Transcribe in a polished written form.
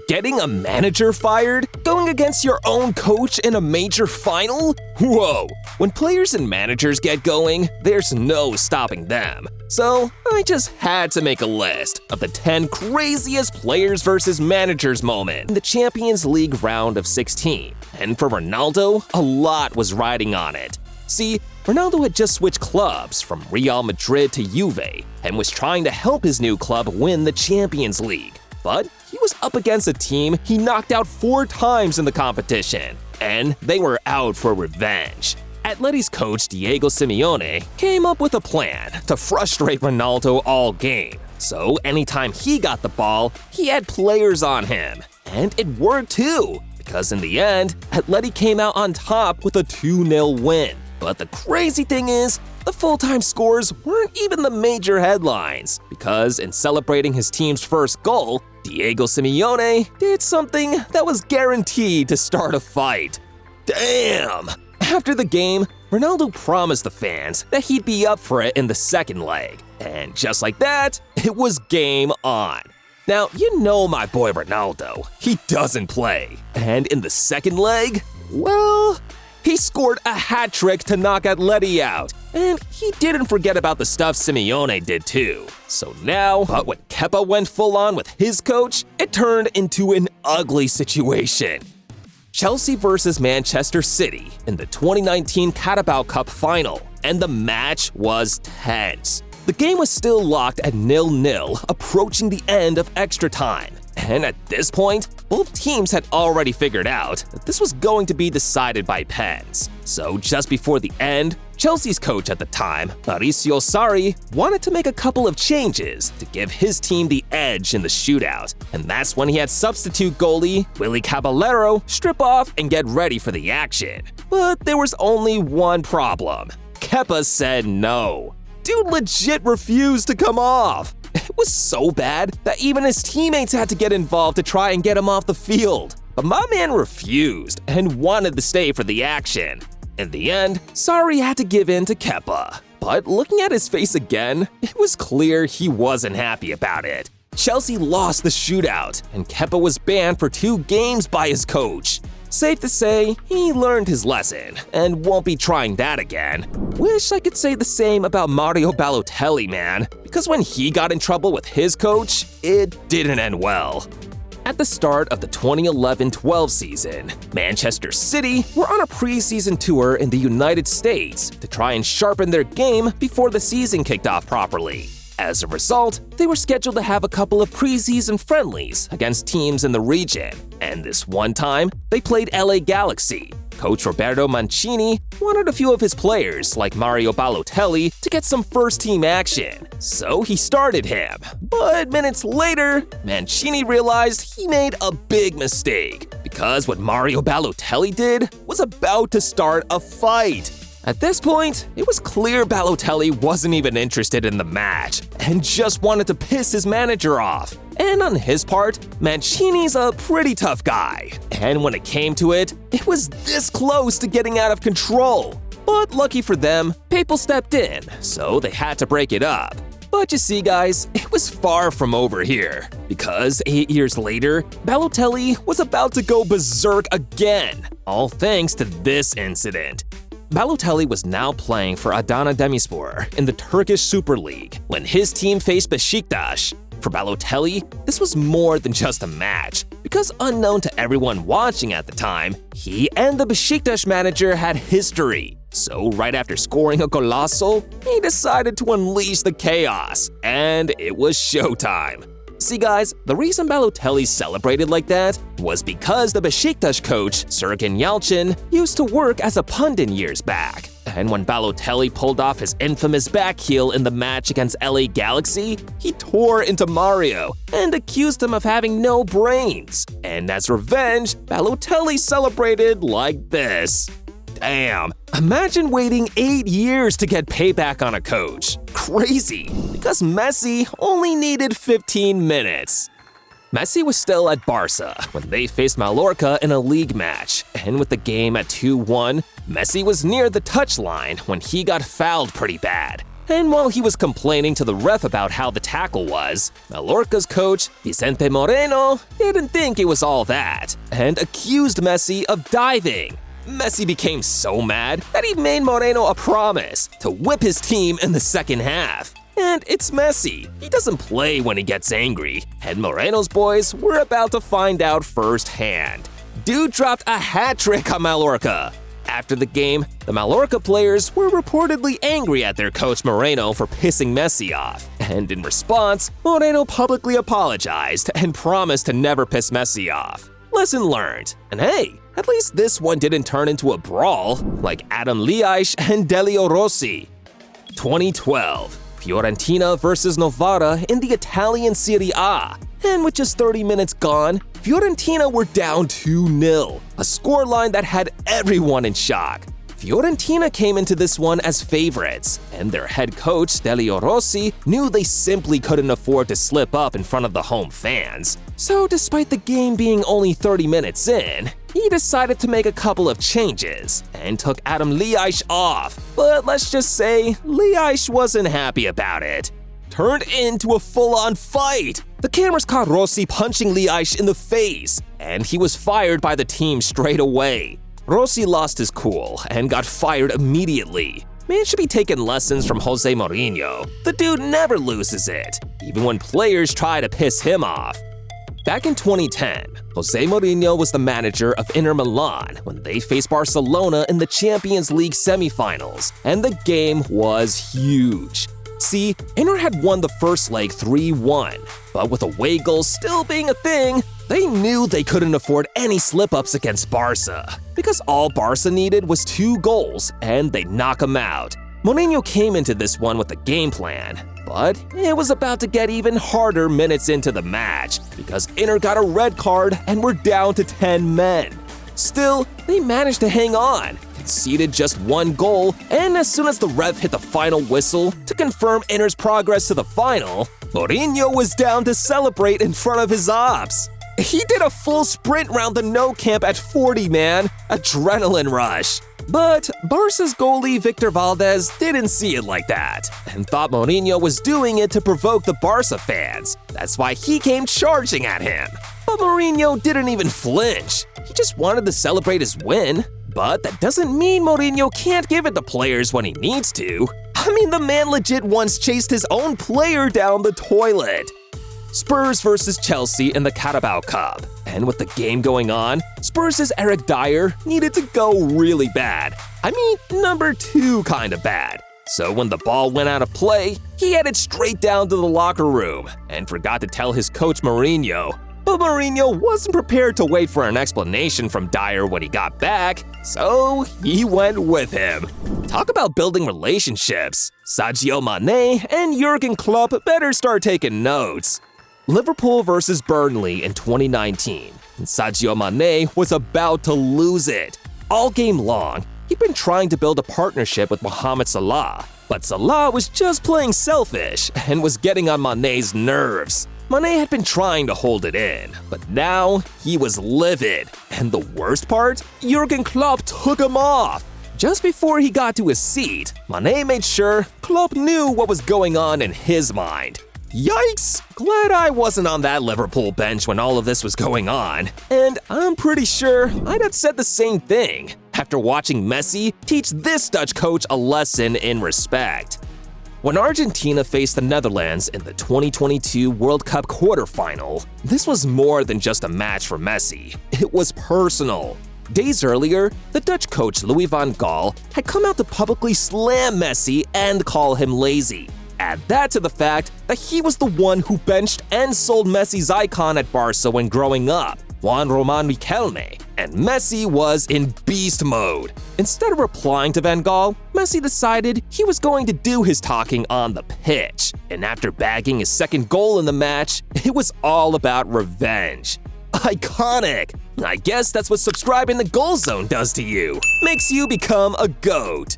Getting a manager fired? Going against your own coach in a major final? Whoa! When players and managers get going, there's no stopping them. So, I just had to make a list of the 10 craziest players versus managers moment in the Champions League round of 16. And for Ronaldo, a lot was riding on it. See, Ronaldo had just switched clubs from Real Madrid to Juve and was trying to help his new club win the Champions League. But he was up against a team he knocked out 4 times in the competition, and they were out for revenge. Atleti's coach Diego Simeone came up with a plan to frustrate Ronaldo all game. So anytime he got the ball, he had players on him. And it worked too, because in the end, Atleti came out on top with a 2-0 win. But the crazy thing is, the full-time scores weren't even the major headlines, because in celebrating his team's first goal, Diego Simeone did something that was guaranteed to start a fight. Damn! After the game, Ronaldo promised the fans that he'd be up for it in the second leg. And just like that, it was game on. Now, you know my boy Ronaldo, he doesn't play. And in the second leg, well, he scored a hat trick to knock Atleti out, and he didn't forget about the stuff Simeone did too. So now, but when Kepa went full on with his coach, it turned into an ugly situation. Chelsea versus Manchester City in the 2019 Carabao Cup final, and the match was tense. The game was still locked at 0-0, approaching the end of extra time. And at this point, both teams had already figured out that this was going to be decided by pens. So just before the end, Chelsea's coach at the time, Mauricio Sarri, wanted to make a couple of changes to give his team the edge in the shootout. And that's when he had substitute goalie Willy Caballero strip off and get ready for the action. But there was only one problem. Kepa said no. Dude legit refused to come off. It was so bad that even his teammates had to get involved to try and get him off the field. But my man refused and wanted to stay for the action. In the end, Sarri had to give in to Kepa. But looking at his face again, it was clear he wasn't happy about it. Chelsea lost the shootout, and Kepa was banned for 2 games by his coach. Safe to say, he learned his lesson and won't be trying that again. Wish I could say the same about Mario Balotelli, man, because when he got in trouble with his coach, it didn't end well. At the start of the 2011-12 season, Manchester City were on a preseason tour in the United States to try and sharpen their game before the season kicked off properly. As a result, they were scheduled to have a couple of preseason friendlies against teams in the region, and this one time, they played LA Galaxy. Coach Roberto Mancini wanted a few of his players, like Mario Balotelli, to get some first-team action, so he started him. But minutes later, Mancini realized he made a big mistake, because what Mario Balotelli did was about to start a fight. At this point, it was clear Balotelli wasn't even interested in the match and just wanted to piss his manager off. And on his part, Mancini's a pretty tough guy. And when it came to it, it was this close to getting out of control. But lucky for them, Papal stepped in, so they had to break it up. But you see guys, it was far from over here, because 8 years later, Balotelli was about to go berserk again, all thanks to this incident. Balotelli was now playing for Adana Demirspor in the Turkish Super League when his team faced Beşiktaş. For Balotelli, this was more than just a match, because unknown to everyone watching at the time, he and the Beşiktaş manager had history. So right after scoring a golazo, he decided to unleash the chaos, and it was showtime. See guys, the reason Balotelli celebrated like that was because the Beşiktaş coach, Sergen Yalçın, used to work as a pundit years back. And when Balotelli pulled off his infamous back heel in the match against LA Galaxy, he tore into Mario and accused him of having no brains. And as revenge, Balotelli celebrated like this. Damn, imagine waiting 8 years to get payback on a coach. Crazy, because Messi only needed 15 minutes. Messi was still at Barca when they faced Mallorca in a league match, and with the game at 2-1, Messi was near the touchline when he got fouled pretty bad. And while he was complaining to the ref about how the tackle was, Mallorca's coach, Vicente Moreno, didn't think it was all that, and accused Messi of diving. Messi became so mad that he made Moreno a promise to whip his team in the second half. And it's Messi. He doesn't play when he gets angry, and Moreno's boys were about to find out firsthand. Dude dropped a hat trick on Mallorca. After the game, the Mallorca players were reportedly angry at their coach Moreno for pissing Messi off, and in response, Moreno publicly apologized and promised to never piss Messi off. Lesson learned. And hey, at least this one didn't turn into a brawl like Adam Liaish and Delio Rossi. 2012, Fiorentina versus Novara in the Italian Serie A. And with just 30 minutes gone, Fiorentina were down 2-0, a scoreline that had everyone in shock. Fiorentina came into this one as favorites, and their head coach, Delio Rossi, knew they simply couldn't afford to slip up in front of the home fans. So despite the game being only 30 minutes in, he decided to make a couple of changes and took Adam Liaish off. But let's just say, Liaish wasn't happy about it. Turned into a full-on fight. The cameras caught Rossi punching Liaish in the face, and he was fired by the team straight away. Rossi lost his cool and got fired immediately. Man should be taking lessons from Jose Mourinho. The dude never loses it, even when players try to piss him off. Back in 2010, Jose Mourinho was the manager of Inter Milan when they faced Barcelona in the Champions League semifinals, and the game was huge. See, Inter had won the first leg 3-1, but with away goals still being a thing, they knew they couldn't afford any slip-ups against Barca, because all Barca needed was 2 goals and they'd knock them out. Mourinho came into this one with a game plan, but it was about to get even harder minutes into the match, because Inter got a red card and were down to 10 men. Still, they managed to hang on, conceded just 1 goal, and as soon as the ref hit the final whistle to confirm Inter's progress to the final, Mourinho was down to celebrate in front of his ops. He did a full sprint round the no camp at 40, man. Adrenaline rush. But Barca's goalie Victor Valdez didn't see it like that, and thought Mourinho was doing it to provoke the Barca fans. That's why he came charging at him. But Mourinho didn't even flinch. He just wanted to celebrate his win. But that doesn't mean Mourinho can't give it to players when he needs to. I mean, the man legit once chased his own player down the toilet. Spurs versus Chelsea in the Carabao Cup. And with the game going on, Spurs' Eric Dyer needed to go really bad. I mean, number 2 kind of bad. So when the ball went out of play, he headed straight down to the locker room and forgot to tell his coach Mourinho. But Mourinho wasn't prepared to wait for an explanation from Dyer when he got back, so he went with him. Talk about building relationships. Sadio Mané and Jurgen Klopp better start taking notes. Liverpool versus Burnley in 2019. Sadio Mané was about to lose it. All game long, he'd been trying to build a partnership with Mohamed Salah, but Salah was just playing selfish and was getting on Mané's nerves. Mané had been trying to hold it in, but now he was livid. And the worst part? Jurgen Klopp took him off. Just before he got to his seat, Mané made sure Klopp knew what was going on in his mind. Yikes! Glad I wasn't on that Liverpool bench when all of this was going on. And I'm pretty sure I'd have said the same thing after watching Messi teach this Dutch coach a lesson in respect. When Argentina faced the Netherlands in the 2022 World Cup quarterfinal, this was more than just a match for Messi. It was personal. Days earlier, the Dutch coach Louis van Gaal had come out to publicly slam Messi and call him lazy. Add that to the fact that he was the one who benched and sold Messi's icon at Barca when growing up, Juan Román Riquelme, and Messi was in beast mode. Instead of replying to Van Gaal, Messi decided he was going to do his talking on the pitch. And after bagging his second goal in the match, it was all about revenge. Iconic! I guess that's what subscribing to Goal Zone does to you. Makes you become a GOAT.